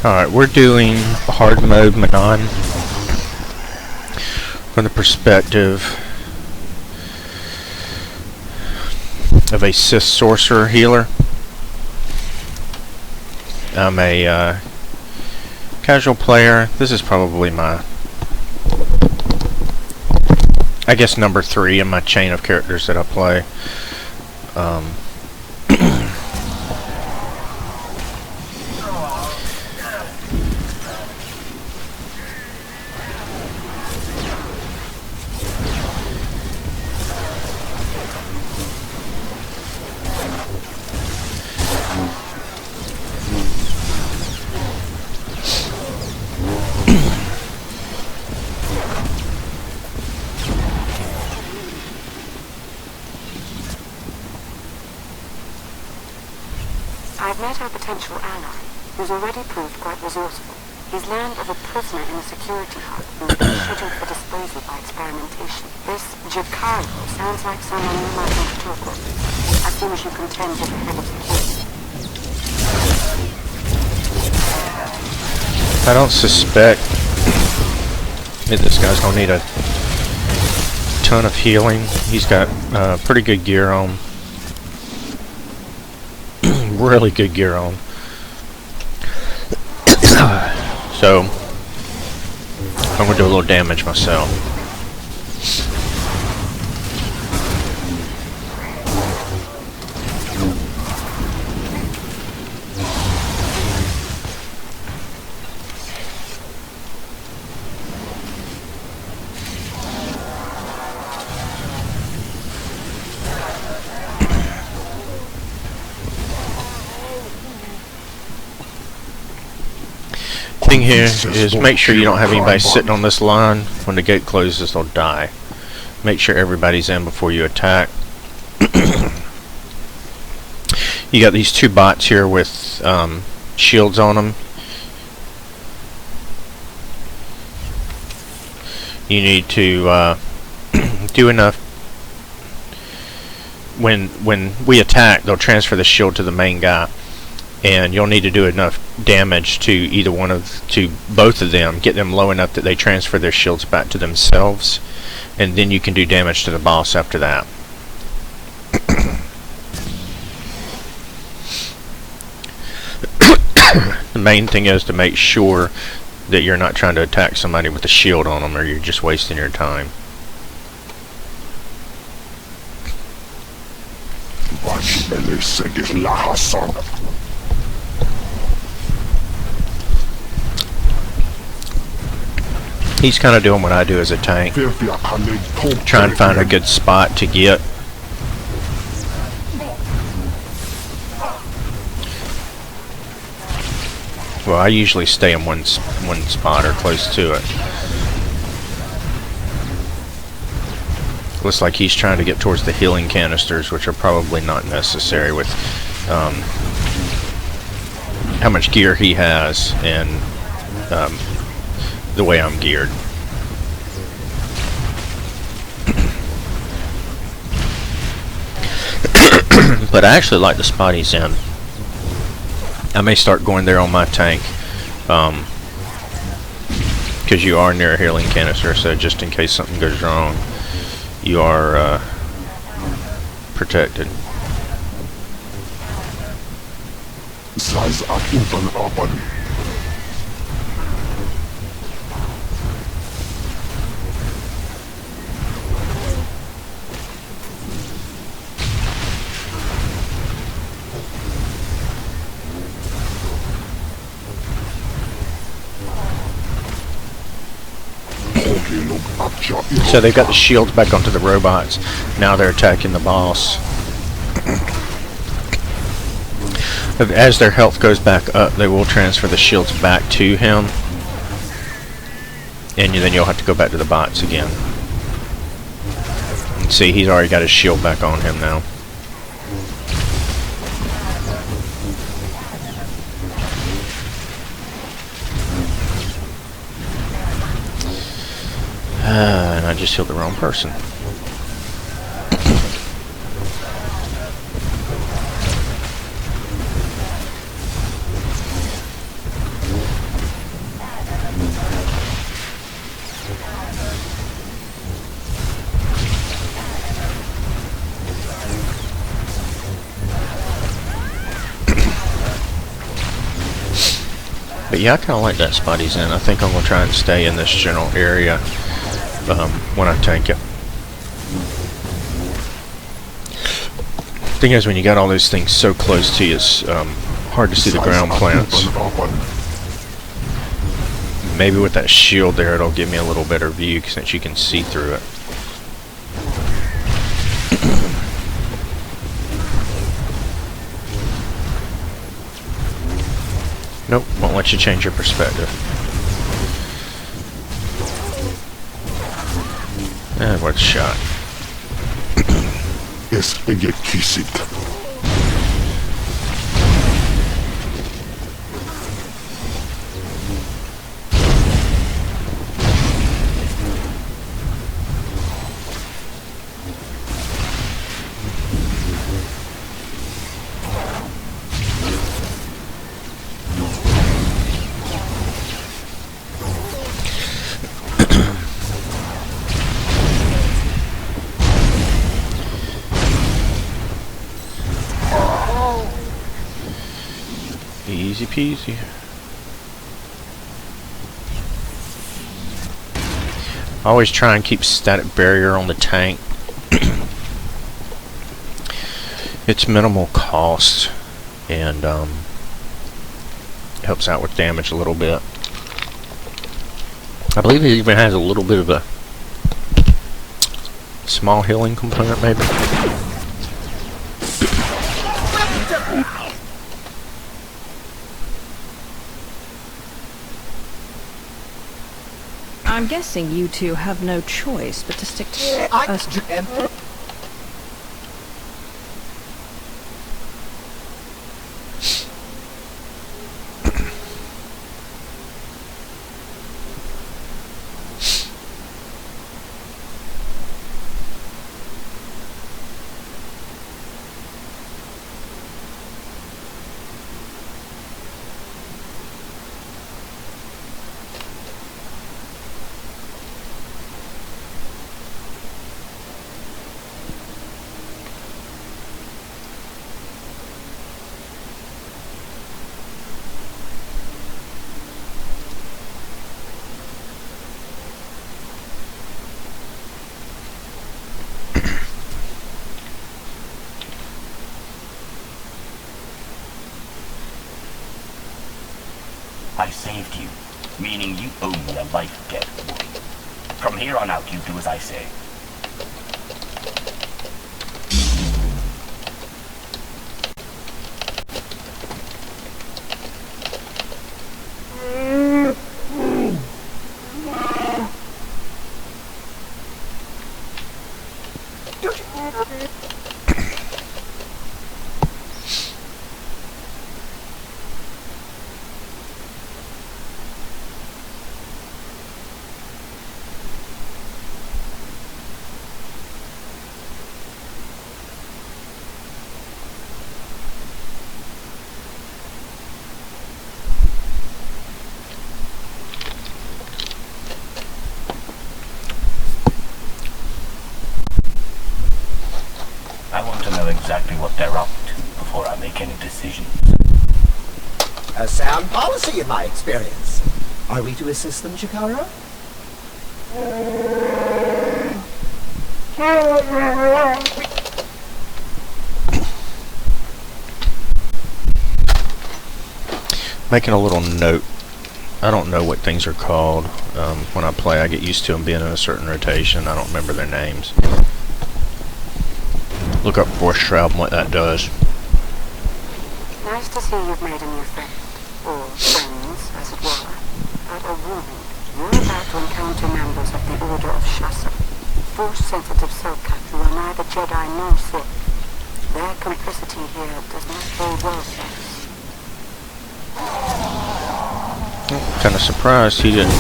Alright, we're doing hard mode Mannan from the perspective of a Sith Sorcerer healer. I'm a casual player. This is probably my, I guess, number 3 in my chain of characters that I play. I've met our potential ally, who's already proved quite resourceful. He's learned of a prisoner in the security hub who's been scheduled for disposal by experimentation. This Giancarlo sounds like someone you might want to talk with, as soon as you contend with the head of security. I don't suspect that this guy's gonna need a ton of healing. He's got pretty good gear on. Really good gear on. So I'm gonna do a little damage myself. Thing here is make sure you don't have anybody sitting on this line. When the gate closes, they'll die. Make sure everybody's in before you attack. You got these 2 bots here with shields on them. You need to do enough. When we attack, they'll transfer the shield to the main guy. And you'll need to do enough damage to both of them, get them low enough that they transfer their shields back to themselves, and then you can do damage to the boss after that. The main thing is to make sure that you're not trying to attack somebody with a shield on them, or you're just wasting your time. He's kind of doing what I do as a tank. Try and find a good spot to get. Well, I usually stay in one spot or close to it. Looks like he's trying to get towards the healing canisters, which are probably not necessary with how much gear he has and the way I'm geared. But I actually like the spot he's in. I may start going there on my tank, because you are near a healing canister, so just in case something goes wrong, you are protected. So they've got the shields back onto the robots. Now they're attacking the boss. As their health goes back up, they will transfer the shields back to him. And then you'll have to go back to the bots again. And see, he's already got his shield back on him now. And I just healed the wrong person. But yeah, I kind of like that spot he's in. I think I'm going to try and stay in this general area when I tank it. Thing is, when you got all those things so close to you, it's hard to see the ground plants. Maybe with that shield there, it'll give me a little better view since you can see through it. Nope, won't let you change your perspective. And worth a shot. Yes, I get kissed. Easy peasy. Always try and keep static barrier on the tank. It's minimal cost and helps out with damage a little bit. I believe it even has a little bit of a small healing component, maybe. I'm guessing you two have no choice but to stick to us. I saved you, meaning you owe me a life debt. From here on out, you do as I say. I want to know exactly what they're up to before I make any decisions. A sound policy in my experience. Are we to assist them, Chikara? Making a little note. I don't know what things are called. When I play, I get used to them being in a certain rotation. I don't remember their names. Look up Force Shroud and what that does. Nice to see you've made a new friend. Or friends, as it were. But a warning. You're about to encounter members of the Order of Shasa. Force-sensitive Sokat who are neither Jedi nor Sith. Their complicity here does not bode well for us. Kind of surprised he didn't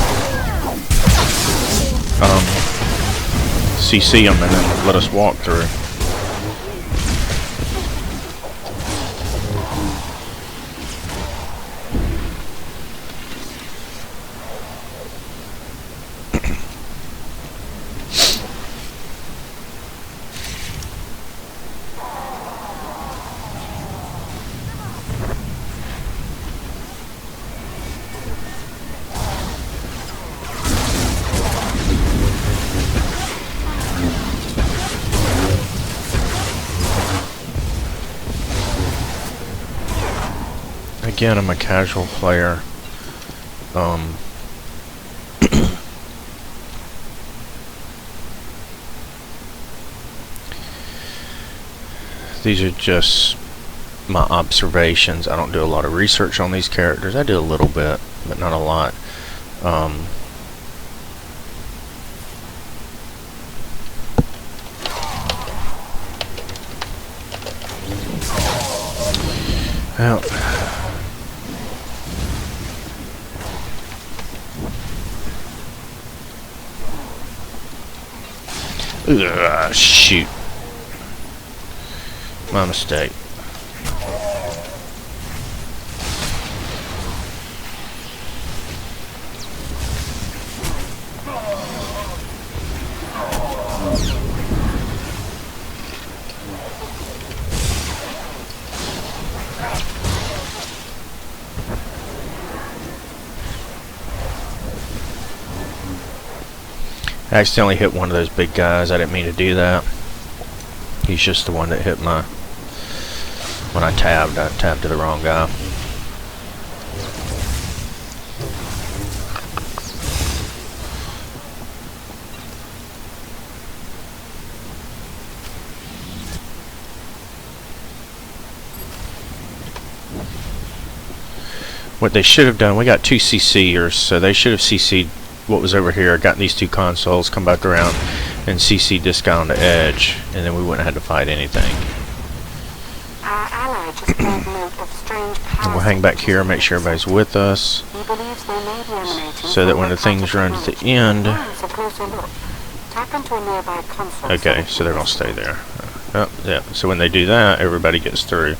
CC him and then let us walk through. again, I'm a casual player. These are just my observations. I don't do a lot of research on these characters. I do a little bit, but not a lot. Well, shoot. My mistake. I accidentally hit one of those big guys. I didn't mean to do that. He's just the one that hit my... When I tabbed to the wrong guy. What they should have done, we got 2 CC'ers, so they should have CC'd what was over here, got these 2 consoles, come back around, and CC'd this guy on the edge, and then we wouldn't have had to fight anything. Our ally just made note of strange powers. And we'll hang back here, make sure everybody's with us, He believes they may be emanating so that from when the things run to the end... a closer look. Tap into a nearby console. Okay, so they're going to stay there. Oh, yeah, so when they do that, everybody gets through.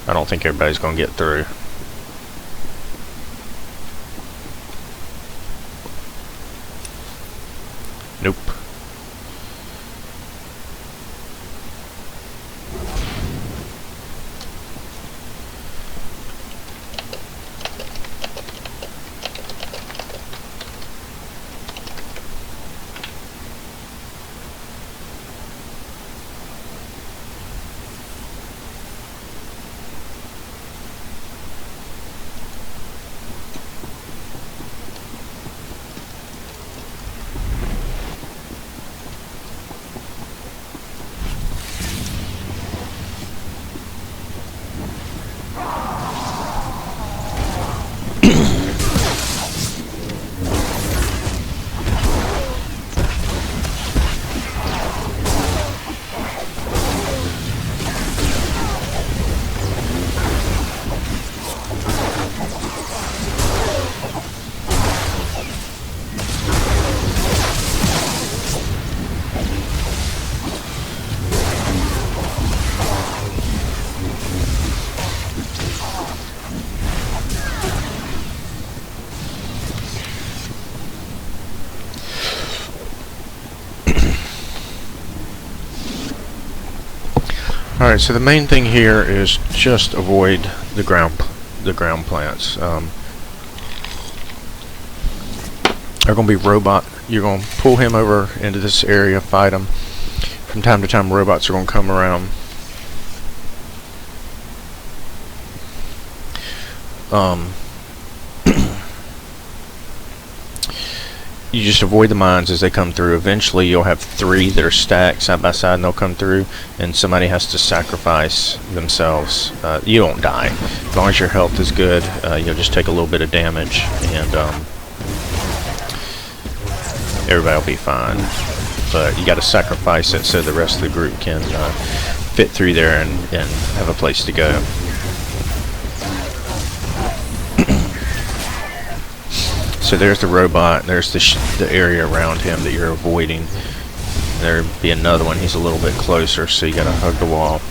I don't think everybody's going to get through. Nope. Alright, so the main thing here is just avoid the ground plants. They're going to be robot. You're going to pull him over into this area, fight him. From time to time, robots are going to come around. You just avoid the mines as they come through. Eventually you'll have 3 that are stacked side by side and they'll come through, and somebody has to sacrifice themselves. You don't die. As long as your health is good, you'll just take a little bit of damage, and everybody will be fine. But you got to sacrifice it so the rest of the group can fit through there and have a place to go. So there's the robot, there's the area around him that you're avoiding. There'd be another one, he's a little bit closer, so you gotta hug the wall.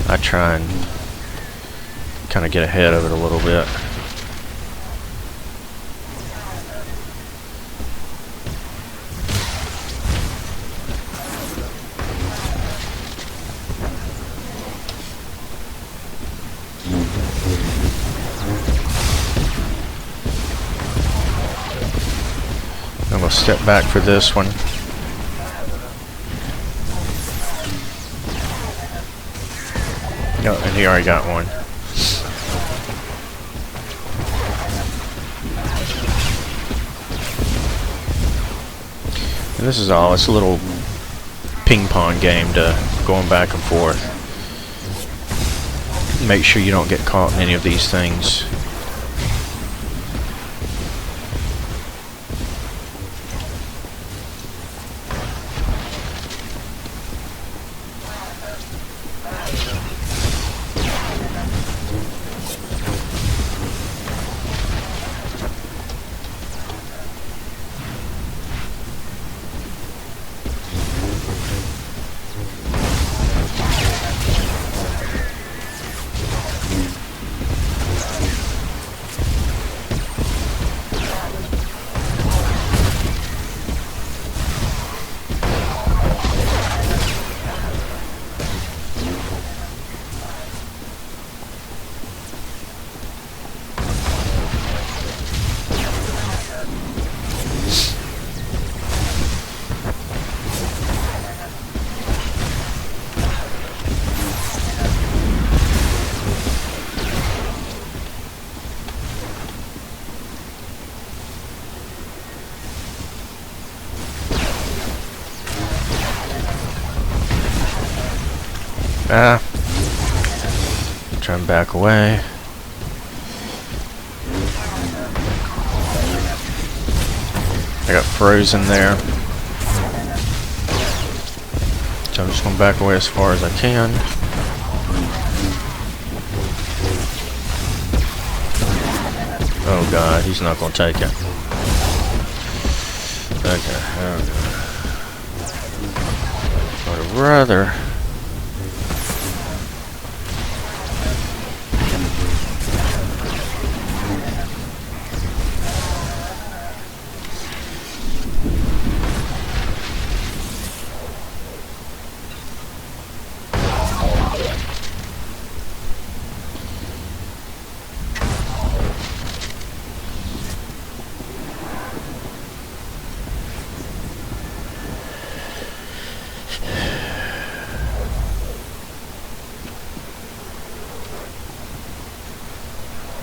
I try and kind of get ahead of it a little bit. step back for this one. No, and he already got one. And this is all, it's a little ping pong game to going back and forth. Make sure you don't get caught in any of these things. Try and back away. I got frozen there. So I'm just going to back away as far as I can. Oh god, he's not going to take it. Okay, I'd rather...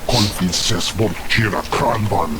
Konfices vår kira kranban.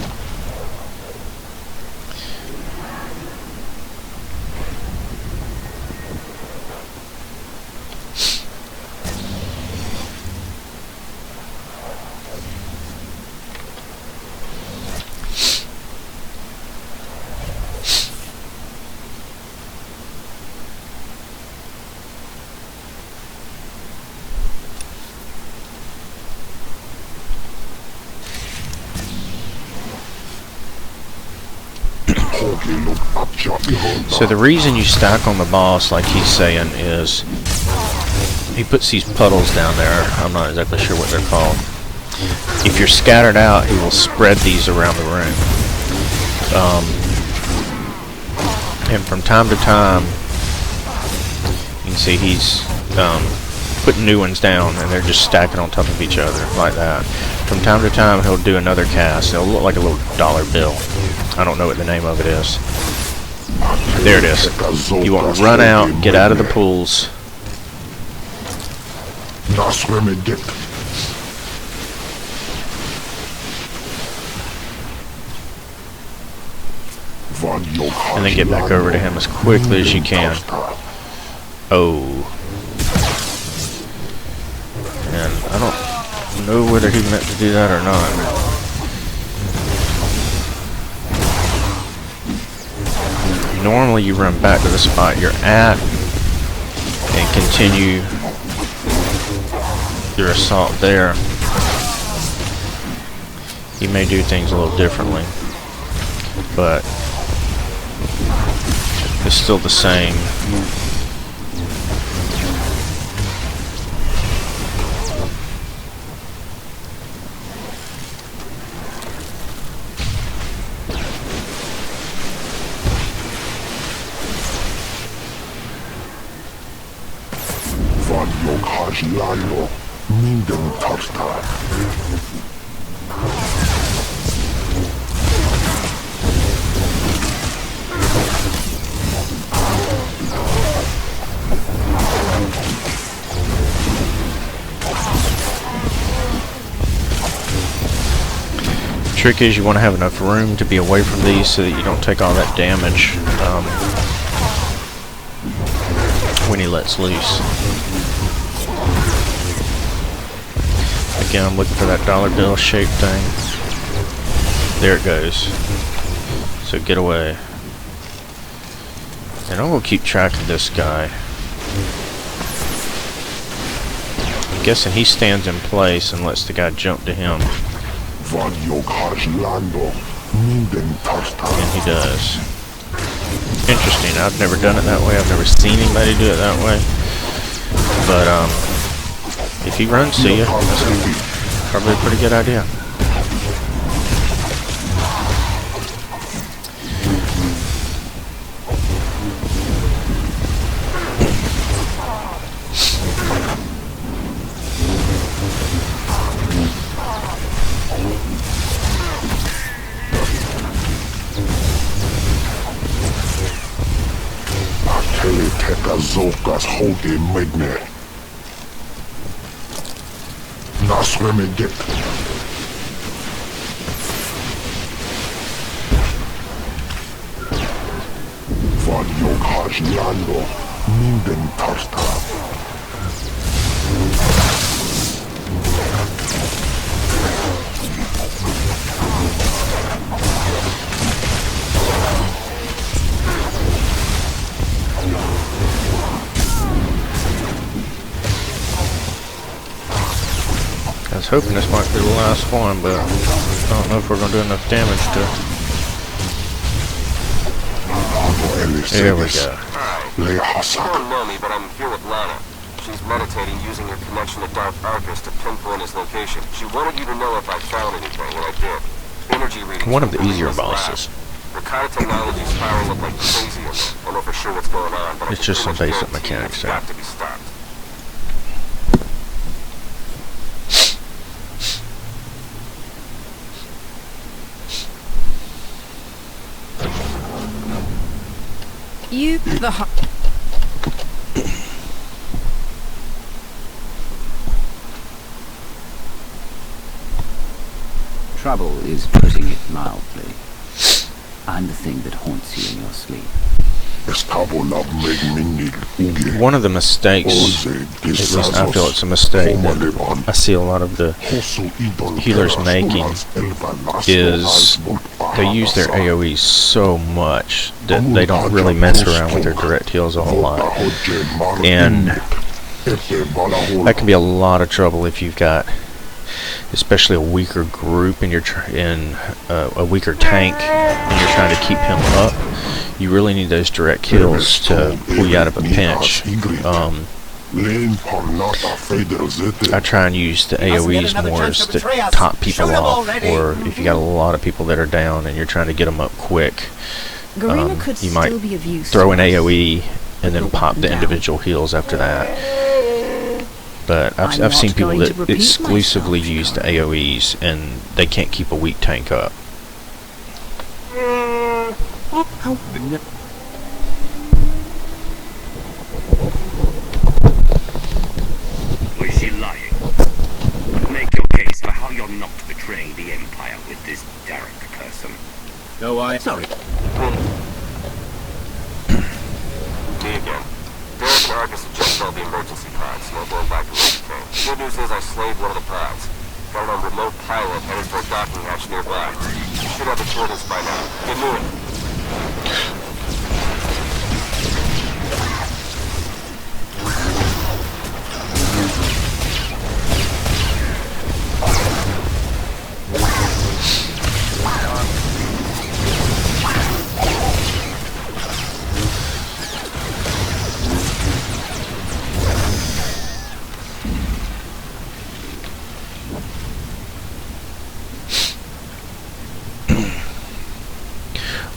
So the reason you stack on the boss, like he's saying, is he puts these puddles down there. I'm not exactly sure what they're called. If you're scattered out, he will spread these around the room. And from time to time, you can see he's putting new ones down, and they're just stacking on top of each other like that. From time to time, he'll do another cast. It'll look like a little dollar bill. I don't know what the name of it is. There it is. You want to run out, get out of the pools. And then get back over to him as quickly as you can. Oh. And I don't know whether he meant to do that or not. Normally you run back to the spot you're at and continue your assault there. You may do things a little differently, but it's still the same. Lalo, minden tartar. trick is you want to have enough room to be away from these so that you don't take all that damage when he lets loose. Again, I'm looking for that dollar bill shaped thing. There it goes. So get away. And I'm going to keep track of this guy. I'm guessing he stands in place and lets the guy jump to him. And he does. Interesting. I've never done it that way. I've never seen anybody do it that way. But if he runs to you, that's probably a pretty good idea. Zokas hoge medne. Nasremeget. Van Yoghaj Lando, Minden Tarta. I was hoping this might be the last one, but I don't know if we're going to do enough damage to it. There we go. You don't know me, but I'm here with Lana. She's meditating using her connection to Darth Arcus to pinpoint his location. She wanted you to know if I found anything, and I did. Energy readings. One of the easier bosses. The kind of technology is firing up like crazy in there. I don't know for sure what's going on, but it's just some basic mechanics there. Got to be stopped. You, the Trouble is putting it mildly. I'm the thing that haunts you in your sleep. One of the mistakes, at least I feel it's a mistake that I see a lot of the healers making, is they use their AoEs so much that they don't really mess around with their direct heals a whole lot. And that can be a lot of trouble if you've got especially a weaker group and you're a weaker tank and you're trying to keep him up. You really need those direct kills to pull you out of a pinch. I try and use the AoEs more as to top people off, or if you got a lot of people that are down and you're trying to get them up quick, you might throw an AoE and then pop the individual heals after that. But I've seen people that exclusively use the AoEs and they can't keep a weak tank up. Or is she lying? Make your case for how you're not betraying the Empire with this Derek person. Sorry. Me again. Derek and Arcus ejected all the emergency pods, no going back to where we came. Good news is I slayed one of the pods. Got it on remote pilot headed for a docking hatch nearby. You should have the coordinates by now. Get moving.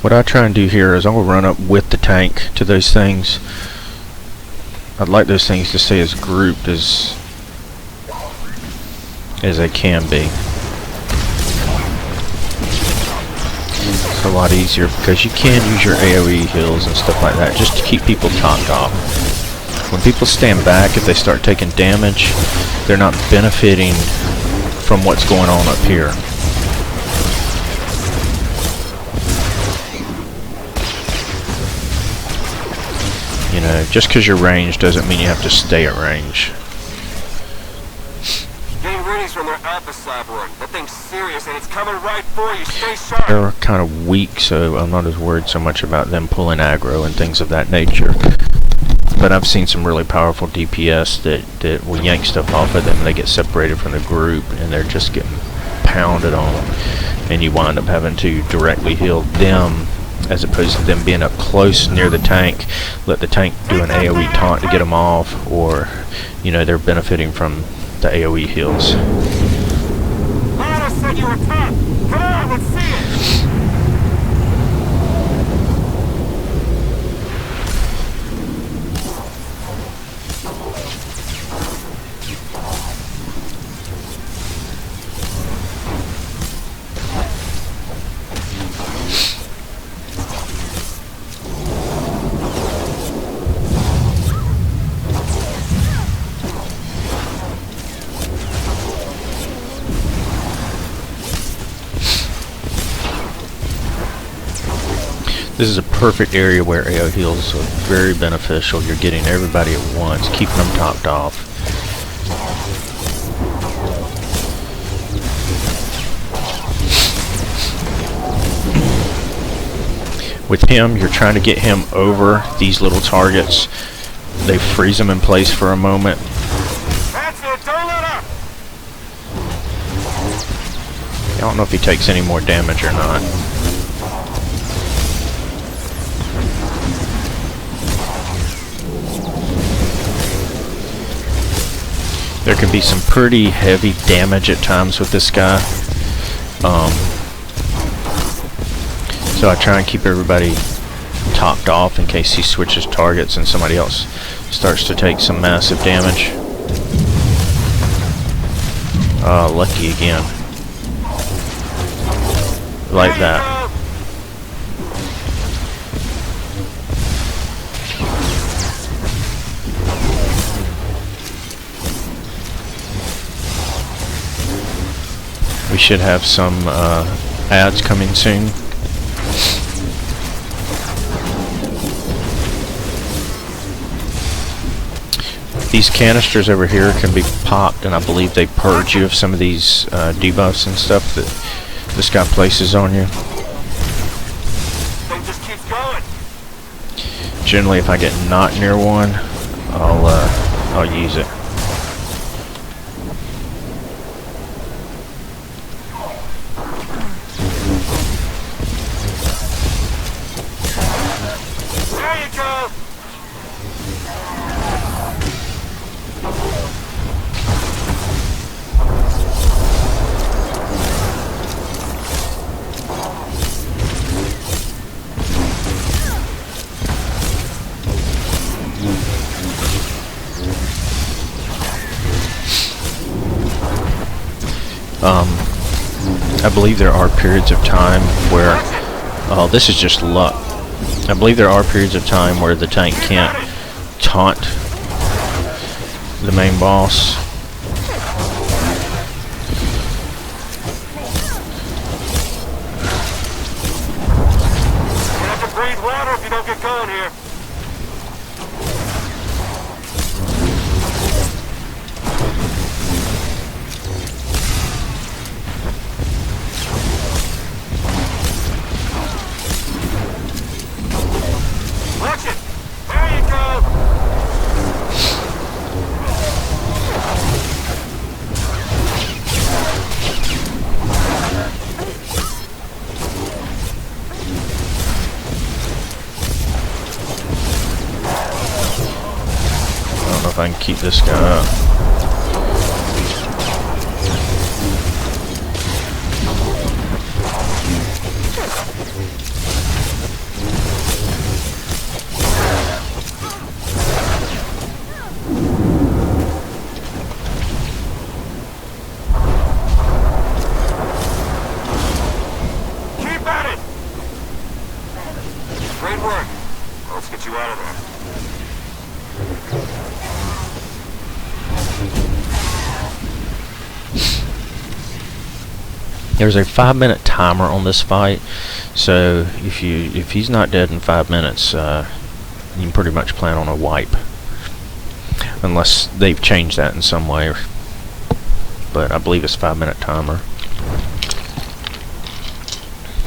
What I try and do here is I'll run up with the tank to those things. I'd like those things to stay as grouped as they can be. It's a lot easier because you can use your AoE heals and stuff like that just to keep people topped off. When people stand back, if they start taking damage, they're not benefiting from what's going on up here. You know, just because you're ranged doesn't mean you have to stay at range. Getting readies from their Alpha Cyborg. That thing's serious and it's coming right for you. Stay sharp. They're kind of weak, so I'm not as worried so much about them pulling aggro and things of that nature. But I've seen some really powerful DPS that will yank stuff off of them and they get separated from the group and they're just getting pounded on. And you wind up having to directly heal them as opposed to them being up close near the tank. Let the tank do an AoE taunt to get them off, or, you know, they're benefiting from the AoE heals. Lana said you were tough. Come on, let's see it. This is a perfect area where AO heals are very beneficial. You're getting everybody at once, keeping them topped off. With him, you're trying to get him over these little targets. They freeze him in place for a moment. That's it, don't let up. I don't know if he takes any more damage or not. There can be some pretty heavy damage at times with this guy. So I try and keep everybody topped off in case he switches targets and somebody else starts to take some massive damage. Lucky again. Like that. We should have some ads coming soon. These canisters over here can be popped, and I believe they purge you of some of these debuffs and stuff that this guy places on you. Thing just keeps going. Generally, if I get not near one, I'll use it. There you go. I believe there are periods of time where, this is just luck. I believe there are periods of time where the tank can't taunt the main boss. You have to breathe water if you don't get going here. Watch it! There you go! I don't know if I can keep this guy up. Keep at it! Great work. Let's get you out of there. There's a 5-minute timer on this fight, so if he's not dead in 5 minutes, you can pretty much plan on a wipe, unless they've changed that in some way. But I believe it's a 5-minute timer.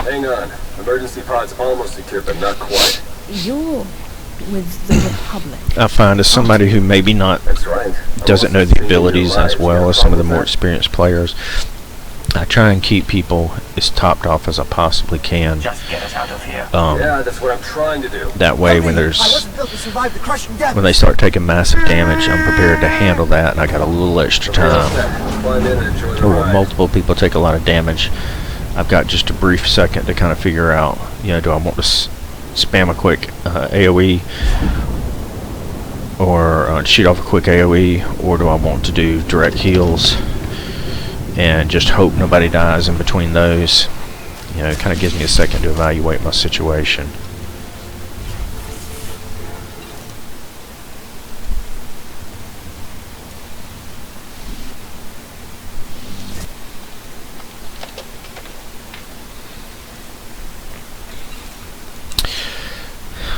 Hang on. Emergency pod's almost secure, but not quite. You're with the Republic. I find as somebody who maybe not That's right. doesn't know the abilities as well as some of the more experienced players, I try and keep people as topped off as I possibly can. Just get us out of here. Yeah, that's what I'm trying to do. That way, when I wasn't built to survive the crushing depths. when they start taking massive damage, I'm prepared to handle that, and I got a little extra time. Climb in and enjoy the Or when ride. multiple people take a lot of damage, I've got just a brief second to kind of figure out, do I want to spam a quick AoE, or shoot off a quick AoE, or do I want to do direct heals and just hope nobody dies in between those? It kind of gives me a second to evaluate my situation.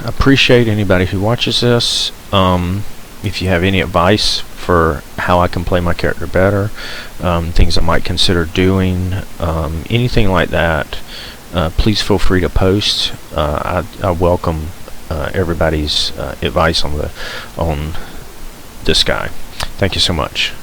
Appreciate anybody who watches this. If you have any advice for how I can play my character better, things I might consider doing, anything like that, please feel free to post. I welcome everybody's advice on this guy. Thank you so much.